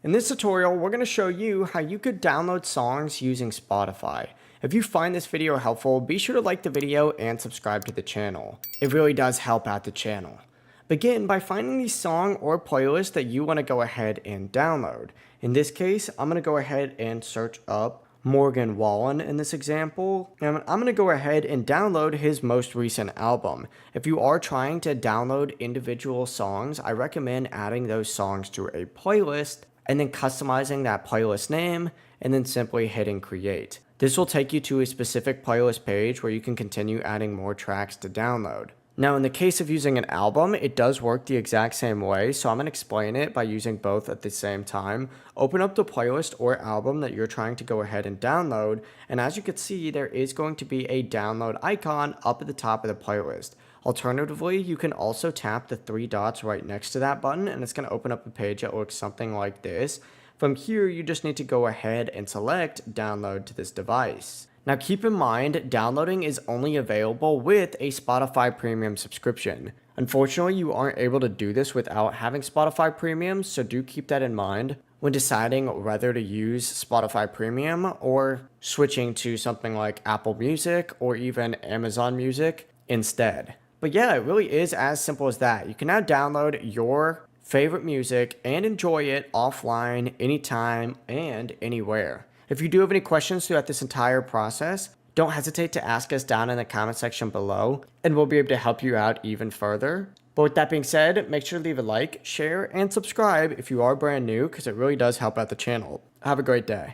In this tutorial, we're going to show you how you could download songs using Spotify. If you find this video helpful, be sure to like the video and subscribe to the channel. It really does help out the channel. Begin by finding the song or playlist that you want to go ahead and download. In this case, I'm going to go ahead and search up Morgan Wallen in this example, and I'm going to go ahead and download his most recent album. If you are trying to download individual songs, I recommend adding those songs to a playlist and then customizing that playlist name and then simply hitting create. This will take you to a specific playlist page where you can continue adding more tracks to download. Now, in the case of using an album, it does work the exact same way, so I'm going to explain it by using both at the same time. Open up the playlist or album that you're trying to go ahead and download, and as you can see, there is going to be a download icon up at the top of the playlist. Alternatively, you can also tap the three dots right next to that button, and it's going to open up a page that looks something like this. From here, you just need to go ahead and select download to this device. Now keep in mind, downloading is only available with a Spotify Premium subscription. Unfortunately, you aren't able to do this without having Spotify Premium, so do keep that in mind when deciding whether to use Spotify Premium or switching to something like Apple Music or even Amazon Music instead. But yeah, it really is as simple as that. You can now download your favorite music and enjoy it offline, anytime, and anywhere. If you do have any questions throughout this entire process, don't hesitate to ask us down in the comment section below, and we'll be able to help you out even further. But with that being said, make sure to leave a like, share, and subscribe if you are brand new, because it really does help out the channel. Have a great day.